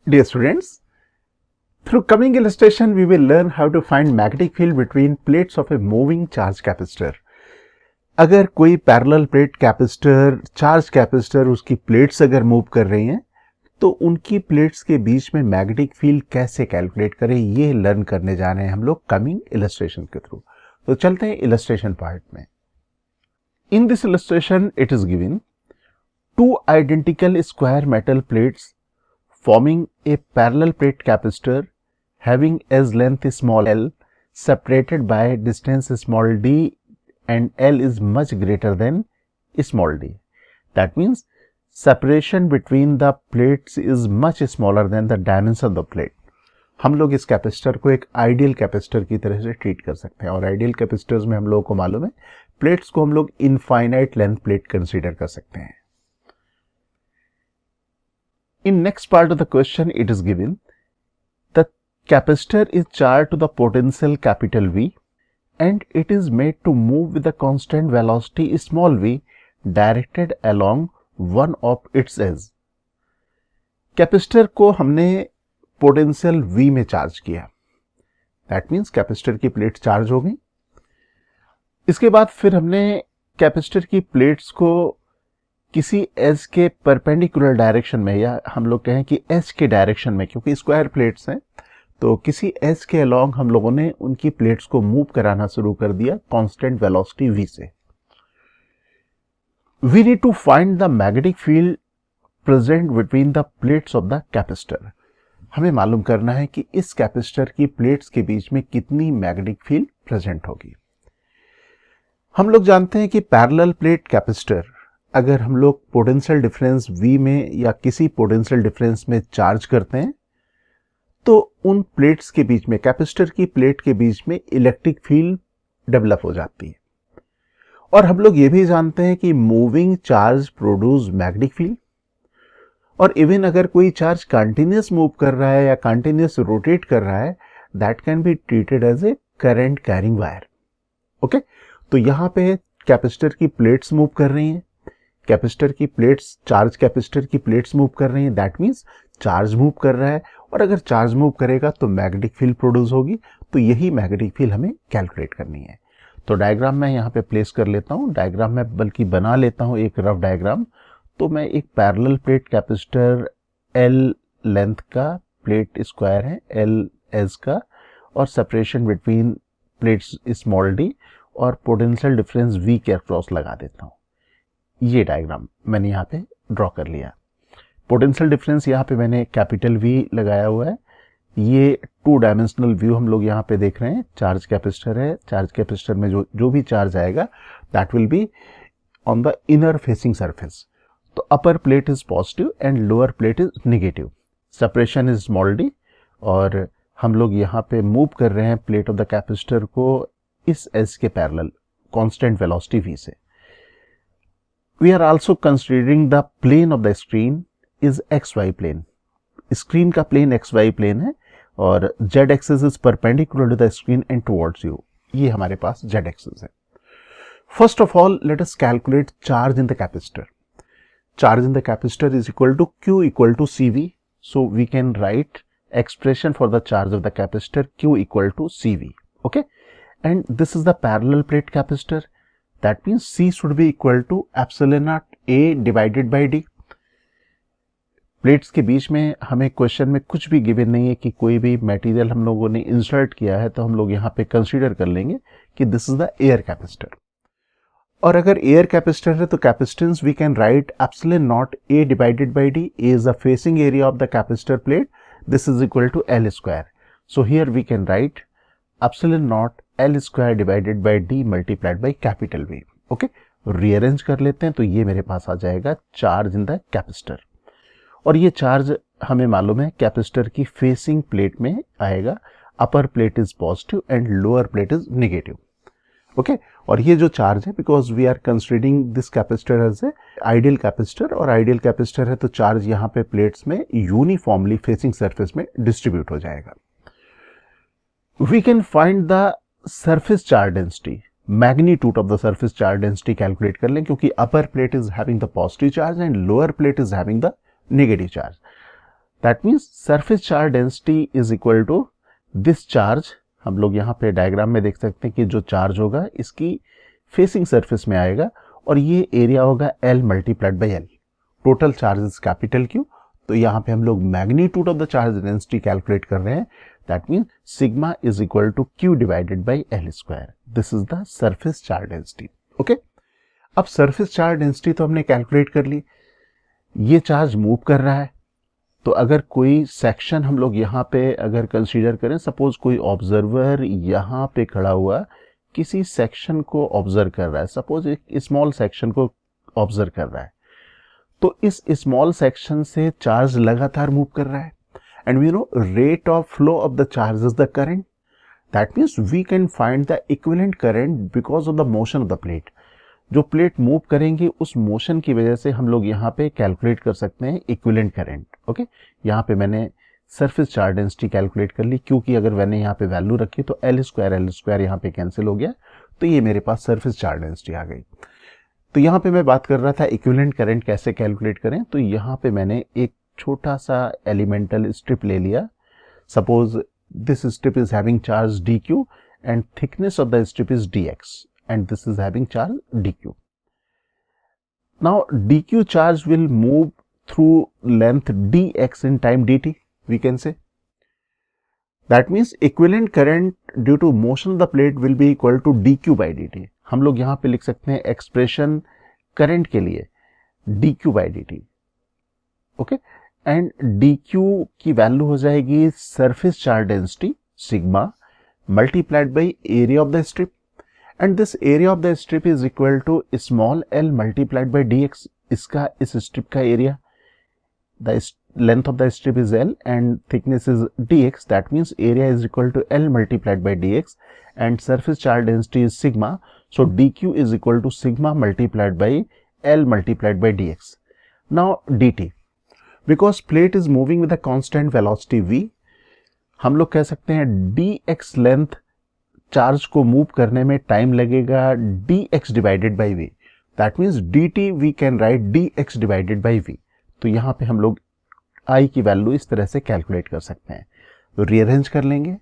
Dear students, through coming illustration we will learn how to find magnetic field between plates of a moving charge capacitor. अगर कोई parallel plate capacitor, charge capacitor, उसकी plates अगर move कर रही हैं तो उनकी प्लेट्स के बीच में मैग्नेटिक फील्ड कैसे कैलकुलेट करें, ये लर्न करने जा रहे हैं हम लोग कमिंग इलस्ट्रेशन के थ्रू। तो चलते हैं इलस्ट्रेशन पार्ट में। In this illustration it is given two identical square metal plates forming a parallel plate capacitor having as length small l separated by distance small d and l is much greater than small d. That means separation between the plates is much smaller than the dimension of the plate. हम लोग इस capacitor को एक ideal capacitor की तरह से treat कर सकते हैं और आइडियल कैपेसिटर्स में हम लोगों को मालूम है प्लेट्स को हम लोग इनफाइनाइट लेंथ प्लेट कंसीडर कर सकते हैं। In next part of the question, it is given the capacitor is charged to the potential capital V and it is made to move with a constant velocity small v directed along one of its edge. Capacitor को हमने potential V में charge किया, that means capacitor की plate charge हो गई। इसके बाद फिर हमने कैपेसिटर की प्लेट्स को किसी एज के परपेंडिकुलर डायरेक्शन में, या हम लोग कहें कि एज के डायरेक्शन में, क्योंकि स्क्वायर प्लेट्स हैं तो किसी एज के अलोंग हम लोगों ने उनकी प्लेट्स को मूव कराना शुरू कर दिया कांस्टेंट वेलोसिटी v से। We need to find the magnetic field present between the plates of the capacitor. हमें मालूम करना है कि इस कैपेसिटर की प्लेट्स के बीच में कितनी मैग्नेटिक फील्ड प्रेजेंट होगी। हम लोग जानते हैं कि पैरेलल प्लेट कैपेसिटर अगर हम लोग पोटेंशियल डिफरेंस V में या किसी पोटेंशियल डिफरेंस में चार्ज करते हैं तो उन प्लेट्स के बीच में, कैपेसिटर की प्लेट के बीच में इलेक्ट्रिक फील्ड डेवलप हो जाती है। और हम लोग ये भी जानते हैं कि moving charge produce magnetic field, और इवन अगर कोई चार्ज कंटिन्यूअस मूव कर रहा है या कंटिन्यूअस रोटेट कर रहा है, that can be treated as a current carrying wire. Okay, तो यहां पे कैपेसिटर की प्लेट्स मूव कर रही हैं, कैपेसिटर की प्लेट्स, चार्ज कैपेसिटर की प्लेट्स मूव कर रही हैं, दैट मीन्स चार्ज मूव कर रहा है, और अगर चार्ज मूव करेगा तो मैग्नेटिक फील्ड प्रोड्यूस होगी। तो यही मैग्नेटिक फील्ड हमें कैलकुलेट करनी है। तो डायग्राम मैं यहाँ पे प्लेस कर लेता हूँ, डायग्राम में बल्कि बना लेता हूँ एक रफ डायग्राम। तो मैं एक parallel plate capacitor L length का, प्लेट स्क्वायर है L एज का, और separation between plates small d, और पोटेंशियल डिफरेंस V के अक्रॉस लगा देता हूँ। ये डायग्राम मैंने यहाँ पे ड्रॉ कर लिया। पोटेंशियल डिफरेंस यहाँ पे मैंने कैपिटल V लगाया हुआ है। ये टू डायमेंशनल व्यू हम लोग यहाँ पे देख रहे हैं। चार्ज कैपेसिटर है, चार्ज कैपेसिटर में जो भी चार्ज आएगा that will be on the inner facing surface. तो upper plate is positive and lower plate is negative, separation is small d, और हम लोग यहाँ पे मूव कर रहे हैं प्लेट ऑफ द कैपेसिटर को इस एज के पैरेलल कांस्टेंट वेलोसिटी v से। We are also considering the plane of the screen is XY plane. Screen का प्लेन XY प्लेन है और Z axis is perpendicular to the screen and towards you. ये हमारे पास Z axis है। First of all, let us calculate charge in the capacitor. Charge in the capacitor is equal to Q equal to CV. So we can write expression for the charge of the capacitor Q equal to CV. Okay, and this is the parallel plate capacitor. That means C should be equal to epsilon naught A divided by D. Plates के बीच में हमें question में कुछ भी given नहीं है कि कोई भी मटेरियल हम लोगों ने इंसर्ट किया है, तो हम लोग यहाँ पे कंसीडर कर लेंगे कि this is the air capacitor. और अगर एयर कैपेसिटर है तो capacitance we can write epsilon naught A divided by D. A is the facing area of the capacitor plate. This is equal to L square. So here we can write epsilon naught L square divided by D multiplied by capital V. Okay, rearrange कर लेते हैं तो ये मेरे पास आ जाएगा charge in the capacitor, और ये charge हमें मालूम है कैपेसिटर की फेसिंग प्लेट में आएगा। Upper plate is positive and lower plate is negative. Okay, और ये जो चार्ज है, because we are considering this capacitor as a ideal capacitor, और आइडियल कैपेसिटर है तो चार्ज यहाँ पे प्लेट्स में यूनिफॉर्मली फेसिंग सरफेस में डिस्ट्रीब्यूट हो जाएगा। We can find the surface charge density, magnitude of the surface charge density calculate कर लें, क्योंकि upper plate is having the positive charge and lower plate is having the negative charge. That means surface charge density is equal to this charge, हम लोग यहाँ पे diagram में देख सकते हैं कि जो चार्ज होगा इसकी फेसिंग सरफेस में आएगा और ये एरिया होगा L multiplied by L, total charge is capital Q। तो यहाँ पे हम लोग magnitude of the charge density calculate कर रहे हैं, that means sigma is equal to Q divided by L square, this is the surface charge density. Okay, अब surface charge density तो हमने कैलकुलेट कर ली, ये चार्ज मूव कर रहा है, तो अगर कोई सेक्शन हम लोग यहाँ पे अगर कंसीडर करें, सपोज कोई ऑब्जर्वर यहाँ पे खड़ा हुआ किसी सेक्शन को ऑब्जर्व कर रहा है, सपोज एक स्मॉल सेक्शन को ऑब्जर्व कर रहा है, तो इस स्मॉल सेक्शन से चार्ज लगातार मूव कर रहा है, and we know rate of flow of the charge is the current, that means we can find the equivalent current because of the motion of the plate. जो plate move करेंगे उस motion की वजह से हम लोग यहाँ पे कैलकुलेट कर सकते हैं इक्विवेलेंट करंट। ओके, यहाँ पे मैंने सरफेस चार्ज डेंसिटी कैलकुलेट कर ली, क्योंकि अगर मैंने यहाँ पे वैल्यू रखी तो L स्क्वायर यहाँ पे कैंसिल हो गया, तो ये मेरे पास सरफेस चार्ज डेंसिटी आ गई। तो यहाँ पे मैं बात कर रहा था इक्विवेलेंट करंट कैसे कैलकुलेट करें, तो यहाँ पे मैंने एक छोटा सा एलिमेंटल स्ट्रिप ले लिया, suppose this strip is having charge dq and thickness of the strip is dx and this is having charge dq. Now dq charge will move through length dx in time dt, we can say. That means equivalent current due to motion of the plate will be equal to dq by dt. हम लोग यहाँ पे लिख सकते हैं expression current के लिए dq by dt. Okay, and dq की वैल्यू हो जाएगी surface charge density sigma multiplied by area of the strip, and this area of the strip is equal to small l multiplied by dx. इसका इस strip का area, the length of the strip is l and thickness is dx, that means area is equal to l multiplied by dx and surface charge density is sigma, so dq is equal to sigma multiplied by l multiplied by dx. Now dt, because plate is moving with a constant velocity v, हम लोग कह सकते हैं dx length charge को move करने में time लगेगा dx divided by v, that means dt we can write dx divided by v। तो यहाँ पे हम लोग i की वैल्यू इस तरह से कैलकुलेट कर सकते हैं, तो रीअरेंज कर लेंगे,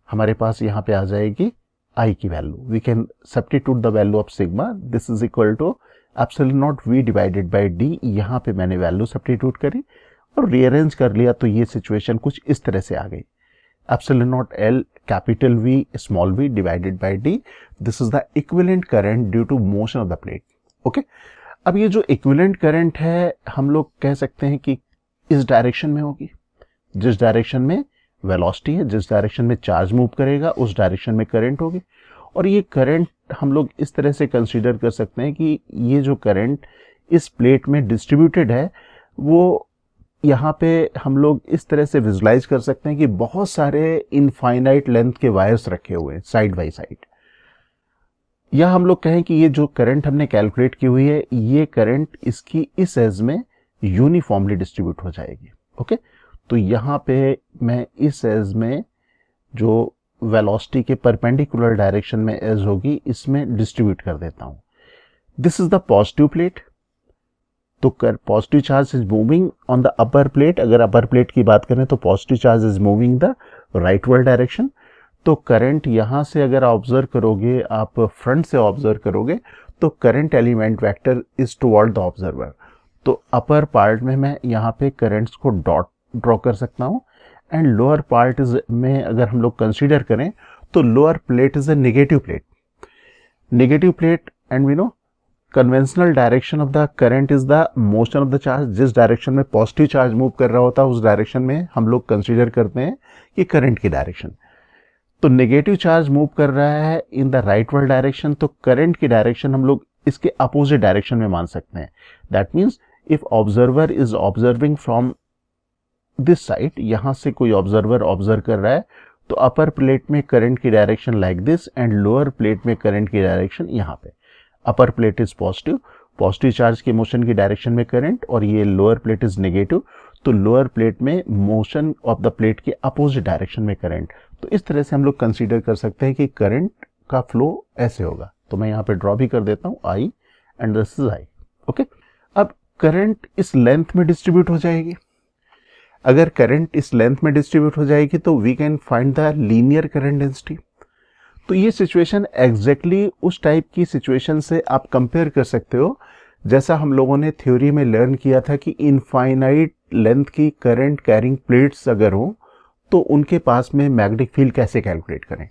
हमारे पास यहाँ पे आ जाएगी i की value, we can substitute the value of sigma, this is equal to epsilon naught v divided by d, यहाँ पे मैंने वैल्यू सब्स्टिट्यूट करी और रीअरेंज कर लिया, तो ये सिचुएशन कुछ इस तरह से आ गई, epsilon naught L capital V small v divided by d, this is the equivalent current due to motion of the plate. Okay, अब ये जो equivalent current है हम लोग कह सकते हैं कि इस डायरेक्शन में होगी, जिस डायरेक्शन में वेलोसिटी है, जिस डायरेक्शन में चार्ज मूव करेगा उस डायरेक्शन में करंट होगी, और ये करंट हम लोग इस तरह से कंसीडर कर सकते हैं कि ये जो करंट इस प्लेट में डिस्ट्रीब्यूटेड है वो यहाँ पे हम लोग इस तरह से विजुलाइज कर सकते हैं कि बहुत सारे इनफाइनाइट लेंथ के वायर्स रखे हुए हैं साइड बाय साइड, या हम लोग कहें कि ये जो करंट हमने कैलकुलेट की हुई है ये करंट इसकी इस एज में यूनिफॉर्मली डिस्ट्रीब्यूट हो जाएगी। ओके, तो यहाँ पे मैं इस एज में जो वेलोसिटी के परपेंडिकुलर डायरेक्शन में एज होगी इसमें डिस्ट्रीब्यूट कर देता हूँ। This is the positive plate, तो positive charge is moving on the upper plate, अगर अपर प्लेट की बात करें तो positive charge is moving the rightward direction, तो करंट यहाँ से अगर ऑब्जर्व करोगे, आप फ्रंट से ऑब्जर्व करोगे तो current element vector is toward the observer, तो अपर पार्ट में मैं यहाँ पे करंट्स को डॉट ड्रॉ कर सकता हूँ, एंड लोअर पार्ट इज में अगर हम लोग कंसीडर करें तो lower plate is a negative plate and we know conventional direction of the current is the motion of the charge, जिस डायरेक्शन में पॉजिटिव चार्ज मूव कर रहा होता है उस डायरेक्शन में हम लोग कंसीडर करते हैं कि करंट की डायरेक्शन, तो नेगेटिव चार्ज मूव कर रहा है इन द राइटवर्ड डायरेक्शन, तो करंट की डायरेक्शन हम लोग इसके अपोजिट डायरेक्शन में मान सकते हैं, that means if observer is observing from this side, यहाँ से कोई ऑब्जर्वर ऑब्जर्व कर रहा है तो अपर प्लेट में करंट की direction like this and lower plate में करंट की डायरेक्शन यहाँ पे, अपर प्लेट इज पॉजिटिव चार्ज के मोशन की डायरेक्शन में करंट और ये लोअर प्लेट इज नेगेटिव, तो लोअर प्लेट में मोशन ऑफ द प्लेट के अपोजिट डायरेक्शन में करंट, तो इस तरह से हम लोग कंसीडर कर सकते हैं कि करंट का फ्लो ऐसे होगा, तो मैं यहाँ पे ड्रॉ भी कर देता हूँ I and this is I। Okay, अब करंट इस लेंथ में डिस्ट्रीब्यूट हो जाएगी, अगर करंट इस लेंथ में डिस्ट्रीब्यूट हो जाएगी तो we can find the linear current density. तो ये सिचुएशन एग्जैक्टली उस टाइप की सिचुएशन से आप कंपेयर कर सकते हो जैसा हम लोगों ने थ्योरी में लर्न किया था कि इनफाइनाइट लेंथ की करंट कैरिंग प्लेट्स अगर हो तो उनके पास में मैग्नेटिक फील्ड कैसे कैलकुलेट करें।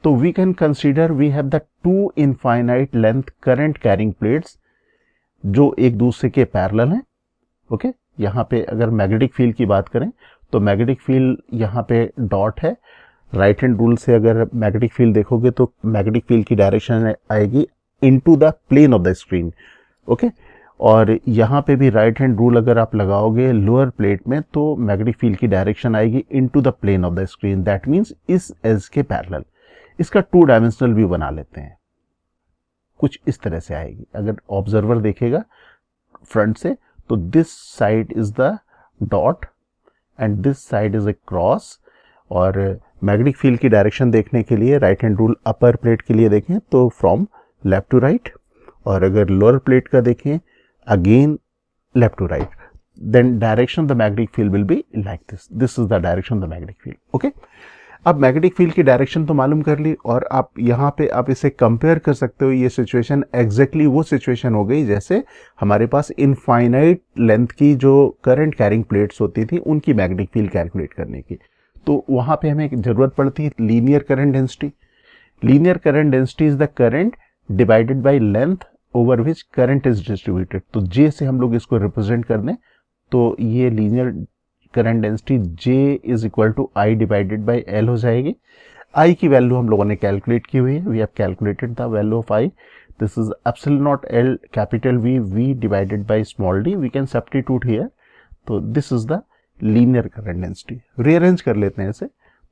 तो we can consider we have the two infinite length current carrying plates जो एक दूसरे के पैरेलल हैं। ओके, यहाँ पे अगर मैग्नेटिक फील्ड की बात करें तो मैग्नेटिक फील्ड यहाँ पे डॉट है। राइट हैंड रूल से अगर मैग्नेटिक फील्ड देखोगे तो मैग्नेटिक फील्ड की डायरेक्शन आएगी into the plane of the screen. Okay, और यहाँ पे भी राइट हैंड रूल अगर आप लगाओगे लोअर प्लेट में तो मैग्नेटिक फील्ड की डायरेक्शन आएगी into the plane of the screen. That means इस एज के पैरेलल। इसका टू डायमेंशनल व्यू बना लेते हैं, कुछ इस तरह से आएगी। अगर ऑब्जर्वर देखेगा फ्रंट से तो this side is the dot and this side is a cross. और मैग्नेटिक फील्ड की डायरेक्शन देखने के लिए राइट हैंड रूल अपर प्लेट के लिए देखें तो फ्रॉम लेफ्ट टू राइट, और अगर लोअर प्लेट का देखें again left to right, then direction of the magnetic field will be like this. This is the direction of the magnetic field. Okay, अब magnetic field की direction तो मालूम कर ली और आप यहाँ पे आप इसे कंपेयर कर सकते हो। ये सिचुएशन एग्जैक्टली वो सिचुएशन हो गई जैसे हमारे पास इनफाइनाइट लेंथ की जो करंट कैरिंग प्लेट्स होती थी उनकी मैग्नेटिक फील्ड कैलकुलेट करने की। तो वहाँ पे हमें जरूरत पड़ती है linear current density. Linear current density is the current divided by length over which current is distributed. तो जे से हम लोग इसको रिप्रेजेंट कर दें तो ये linear current density J is equal to I divided by L हो जाएगी। I की वैल्यू हम लोगों ने कैलकुलेट की हुई है। We have calculated the value of I। This is epsilon nought L capital V divided by small d। We can substitute here. तो this is the linear current density. Rearrange कर लेते हैं इसे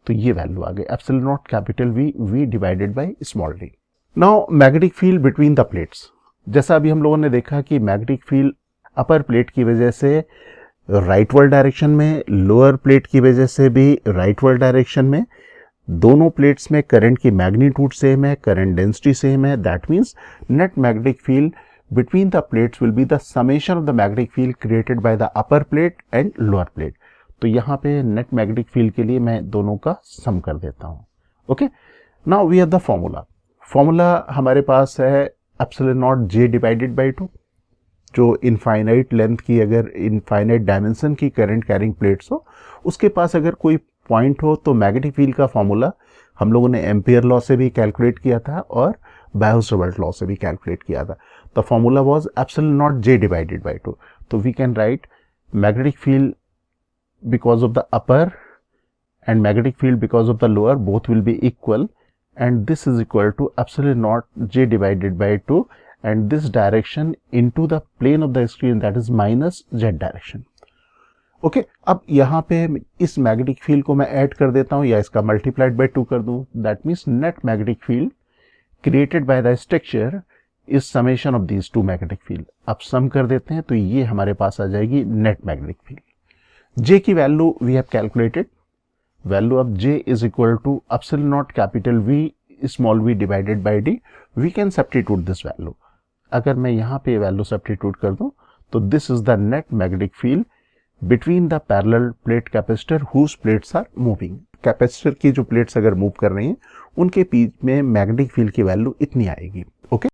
तो ये वैल्यू आ गई epsilon not capital V divided by small d। Now magnetic field between the plates. जैसा अभी हम लोगों ने देखा कि मैग्नेटिक फील्ड अपर प्लेट की वजह से राइटवर्ड डायरेक्शन में, लोअर प्लेट की वजह से भी राइटवर्ड डायरेक्शन में, दोनों प्लेट्स में करंट की मैग्नीट्यूड सेम है, करंट डेंसिटी सेम है। That means net magnetic field between the plates will be the summation of the magnetic field created by the upper plate and lower plate. तो यहाँ पे net magnetic field के लिए मैं दोनों का सम कर देता हूँ। Okay, now we have the formula. Formula हमारे पास है epsilon naught J divided by 2। जो इनफाइनाइट लेंथ की, अगर इनफाइनाइट डायमेंशन की करंट कैरिंग प्लेट्स हो उसके पास अगर कोई पॉइंट हो तो मैग्नेटिक फील्ड का फॉर्मूला हम लोगों ने एम्पियर लॉ से भी कैलकुलेट किया था और बायोट-सावर्त लॉ से भी कैलकुलेट किया था। The formula was epsilon naught J divided by 2। तो we can write magnetic field because of the upper and magnetic field because of the lower both will be equal and this is equal to epsilon naught J divided by 2 and this direction into the plane of the screen, that is minus Z direction. Okay, अब यहाँ पे इस magnetic field को मैं add कर देता हूँ या इसका मल्टीप्लाइड बाय 2 कर दूँ। That means net magnetic field created by the structure is summation of these two magnetic field. अब सम कर देते हैं तो ये हमारे पास आ जाएगी नेट मैग्नेटिक फील्ड। J की value we have calculated. Value of J is equal to epsilon not capital V small v divided by d। We can substitute this value. अगर मैं यहाँ पे वैल्यू सब्स्टिट्यूट कर दूं तो this is the net magnetic field between the parallel plate capacitor whose plates are moving. Capacitor की जो plates अगर मूव कर रही हैं उनके बीच में मैग्नेटिक फील्ड की वैल्यू इतनी आएगी।